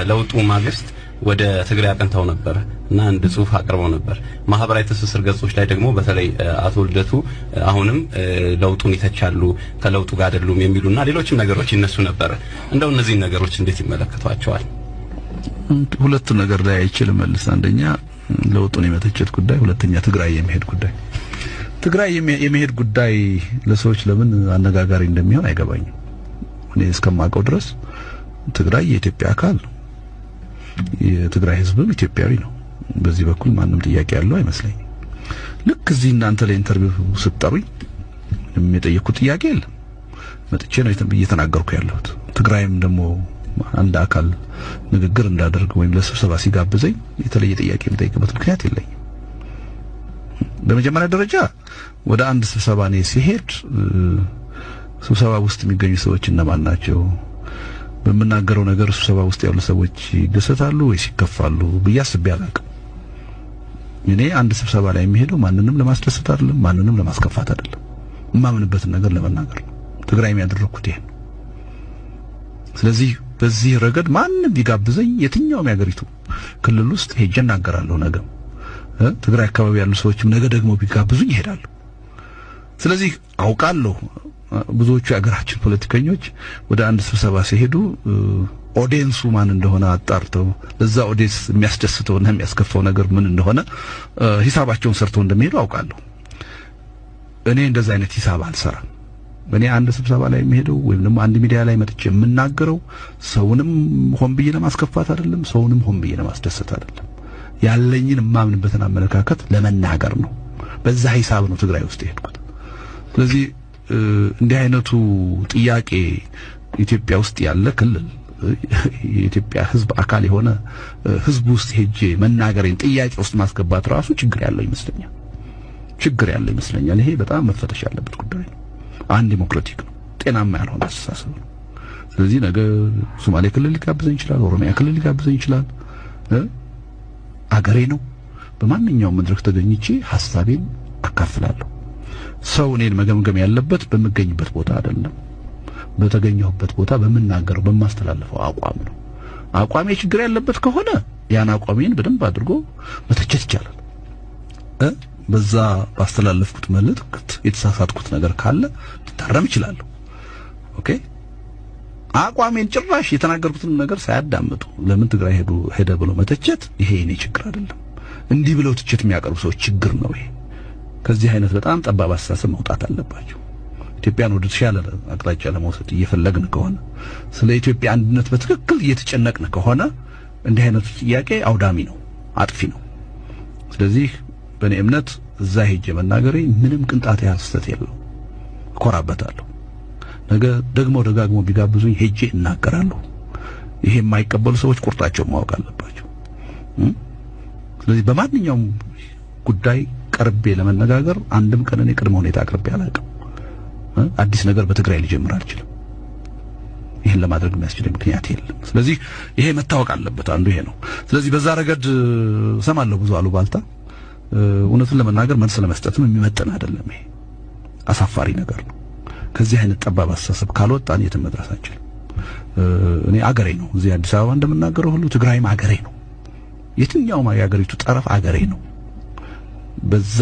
በለውጡ ማግስት ወደ ትግራይ አቀንተው ነበር እና አንድ ጽሁፍ አቅርበው ነበር። ማህበራዊ ትስስር ገጾች ላይ ደግሞ በተለይ አቶ ልደቱ አሁንም ለውጡን ይተቻሉ፣ ከለውጡ ጋር አይደሉም የሚሉና ሌሎችም ነገሮች ይነሱ ነበር። እንደው እነዚህ ነገሮች እንዴት ይመለከቷቸዋል? ሁለቱ ነገር ላይ አይችልም መልስ። አንደኛ ለውጡን የመተቸት ጉዳይ፣ ሁለተኛ ትግራይ የመሄድ ጉዳይ። ትግራይ የመሄድ ጉዳይ ለሰዎች ለምን አነጋጋሪ እንደሚሆን አይገባኝም። እኔ እስከማውቀው ድረስ ትግራይ የኢትዮጵያ አካል ነው። የትግራይ ህዝብም ኢትዮጵያዊ ነው። በዚህ በኩል ማንም ጥያቄ ያለው አይመስለኝም። ልክ እዚህ እናንተ ለኢንተርቪው ስትጠሩኝ የጠየቁት ጥያቄ የለም። መጥቼ ነው እየተናገርኩ ያለሁት። ትግራይም ደግሞ አንድ አካል ንግግር እንዳደርግ ወይም ለስብሰባ ሲጋብዘኝ የተለየ ጥያቄ የምጠይቅበት ምክንያት የለኝም። በመጀመሪያ ደረጃ ወደ አንድ ስብሰባ ነው ሲሄድ ስብሰባ ውስጥ የሚገኙ ሰዎች እነማን ናቸው? በመናገረው ነገር ስብሰባ ውስጥ ያሉ ሰዎች ይደሰታሉ ወይስ ይከፋሉ ብዬ አስቤ አላውቅም። እኔ አንድ ስብሰባ ላይ የሚሄደው ማንንም ለማስደሰት አይደለም፣ ማንንም ለማስከፋት አይደለም። የማምንበትን ነገር ለመናገር ነው። ትግራይም ያደረኩት ይሄን። ስለዚህ በዚህ ረገድ ማንንም ቢጋብዘኝ የትኛውም ያገሪቱ ክልል ውስጥ ሄጄ እናገራለሁ። ነገ ትግራይ አካባቢ ያሉ ሰዎችም ነገ ደግሞ ቢጋብዙኝ ይሄዳሉ። ስለዚህ አውቃለሁ ብዙዎቹ የሀገራችን ፖለቲከኞች ወደ አንድ ስብሰባ ሲሄዱ ኦዲየንሱ ማን እንደሆነ አጣርተው ለዛ ኦዲየንስ የሚያስደስተውና የሚያስከፋው ነገር ምን እንደሆነ ሂሳባቸውን ሰርተው እንደሚሄዱ አውቃለሁ። እኔ እንደዛ አይነት ሂሳብ አልሰራም። እኔ አንድ ስብሰባ ላይ የሚሄደው ወይም ደግሞ አንድ ሚዲያ ላይ መጥቼ የምናገረው ሰውንም ሆን ብዬ ለማስከፋት አይደለም፣ ሰውንም ሆን ብዬ ለማስደሰት አይደለም። ያለኝን የማምንበትን አመለካከት ለመናገር ነው። በዛ ሂሳብ ነው ትግራይ ውስጥ የሄድኩት። ስለዚህ እንዲህ አይነቱ ጥያቄ ኢትዮጵያ ውስጥ ያለ ክልል የኢትዮጵያ ህዝብ አካል የሆነ ህዝብ ውስጥ ሄጄ መናገሬን ጥያቄ ውስጥ ማስገባት ራሱ ችግር ያለው ይመስለኛል። ይሄ በጣም መፈተሽ ያለበት ጉዳይ ነው። አንድ ዲሞክራቲክ ነው፣ ጤናማ ያልሆነ አስተሳሰብ ነው። ስለዚህ ነገ ሶማሌ ክልል ሊጋብዘኝ ይችላል፣ ኦሮሚያ ክልል ሊጋብዘኝ ይችላል። አገሬ ነው። በማንኛውም መድረክ ተገኝቼ ሐሳቤን አካፍላለሁ። ሰው እኔን መገምገም ያለበት በመገኝበት ቦታ አይደለም፣ በተገኘሁበት ቦታ በመናገረው በማስተላለፈው አቋም ነው። አቋሜ ችግር ያለበት ከሆነ ያን አቋሜን በደንብ አድርጎ መተቸት ይቻላል። በዛ ባስተላለፍኩት መልእክት የተሳሳትኩት ነገር ካለ ልታረም እችላለሁ። ኦኬ። አቋሜን ጭራሽ የተናገርኩትን ነገር ሳያዳምጡ ለምን ትግራይ ሄደ ብሎ መተቸት ይሄ የኔ ችግር አይደለም። እንዲህ ብለው ትችት የሚያቀርቡ ሰዎች ችግር ነው ይሄ። ከዚህ አይነት በጣም ጠባብ አስተሳሰብ መውጣት አለባቸው። ኢትዮጵያን ወደ ተሻለ አቅጣጫ ለመውሰድ እየፈለግን ከሆነ ስለ ኢትዮጵያ አንድነት በትክክል እየተጨነቅን ከሆነ እንዲህ አይነቱ ጥያቄ አውዳሚ ነው፣ አጥፊ ነው። ስለዚህ በእኔ እምነት እዛ ሄጄ መናገሬ ምንም ቅንጣት ያህል ስህተት የለውም፣ እኮራበታለሁ። ነገ ደግሞ ደጋግሞ ቢጋብዙኝ ሄጄ እናገራለሁ። ይሄ የማይቀበሉ ሰዎች ቁርጣቸው ማወቅ አለባቸው። ስለዚህ በማንኛውም ጉዳይ ቀርቤ ለመነጋገር አንድም ቀን እኔ ቅድመ ሁኔታ አቅርቤ አላውቅም። አዲስ ነገር በትግራይ ሊጀምር አልችልም። ይሄን ለማድረግ የሚያስችል ምክንያት የለም። ስለዚህ ይሄ መታወቅ አለበት። አንዱ ይሄ ነው። ስለዚህ በዛ ረገድ ሰማለሁ ብዙ አሉባልታ። እውነቱን ለመናገር መልስ ለመስጠትም የሚመጥን አይደለም። ይሄ አሳፋሪ ነገር ነው። ከዚህ አይነት ጠባብ አስተሳሰብ ካልወጣን የትም መድረስ አንችልም። እኔ አገሬ ነው። እዚህ አዲስ አበባ እንደምናገረው ሁሉ ትግራይም አገሬ ነው። የትኛውም የአገሪቱ ጠረፍ አገሬ ነው። በዛ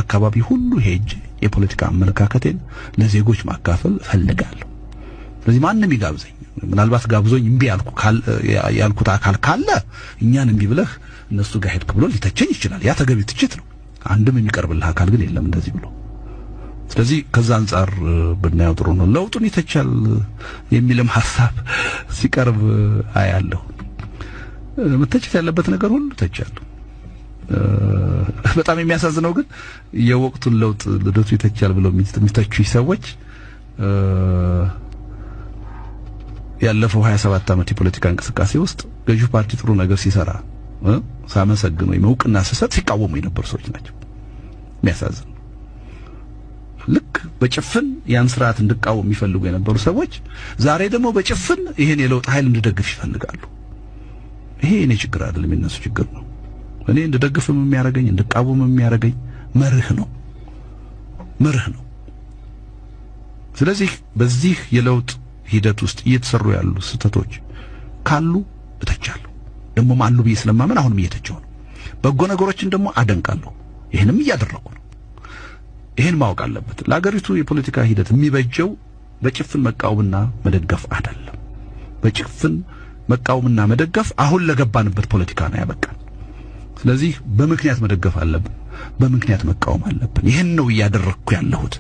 አካባቢ ሁሉ ሄጄ የፖለቲካ አመለካከቴን ለዜጎች ማካፈል ፈልጋለሁ። ስለዚህ ማንንም ይጋብዘኝ፣ ምናልባት ጋብዞኝ እምቢ ያልኩት አካል ካለ እኛን እምቢ ብለህ እነሱ ጋር ሄድክ ብሎ ሊተቸኝ ይችላል። ያ ተገቢ ትችት ነው። አንድም የሚቀርብልህ አካል ግን የለም እንደዚህ ብሎ። ስለዚህ ከዛ አንፃር ብናየው ጥሩ ነው። ለውጡን ይተቻል የሚልም ሐሳብ ሲቀርብ አያለሁ። መተቸት ያለበት ነገር ሁሉ ተቻለሁ። በጣም የሚያሳዝነው ግን የወቅቱን ለውጥ ልደቱ ይተቻል ብለው የሚተቹ ሰዎች ያለፈው 27 ዓመት የፖለቲካ እንቅስቃሴ ውስጥ ገዢው ፓርቲ ጥሩ ነገር ሲሰራ ሳመሰግን ወይ እውቅና ስሰጥ ሲቃወሙ የነበሩ ሰዎች ናቸው። የሚያሳዝን ልክ በጭፍን ያን ስርዓት እንድቃወም የሚፈልጉ የነበሩ ሰዎች ዛሬ ደግሞ በጭፍን ይሄን የለውጥ ኃይል እንድደግፍ ይፈልጋሉ። ይሄ እኔ ችግር አይደለም፣ የነሱ ችግር ነው። እኔ እንድደግፍም የሚያረጋኝ እንድቃወምም የሚያረጋኝ መርህ ነው። ስለዚህ በዚህ የለውጥ ሂደት ውስጥ እየተሰሩ ያሉ ስህተቶች ካሉ እተቻለሁ። ደግሞ አሉ ብዬ ስለማመን አሁንም እየተቸው ነው። በጎ ነገሮችን ደግሞ አደንቃለሁ። ይሄንም እያደረኩ ነው። ይሄን ማወቅ አለበት። ለሀገሪቱ የፖለቲካ ሂደት የሚበጀው በጭፍን መቃወምና መደገፍ አይደለም። በጭፍን መቃወምና መደገፍ አሁን ለገባንበት ፖለቲካ ነው ያበቃን። ስለዚህ በምክንያት መደገፍ አለብን፣ በምክንያት መቃወም አለብን። ይሄን ነው እያደረኩ ያለሁት።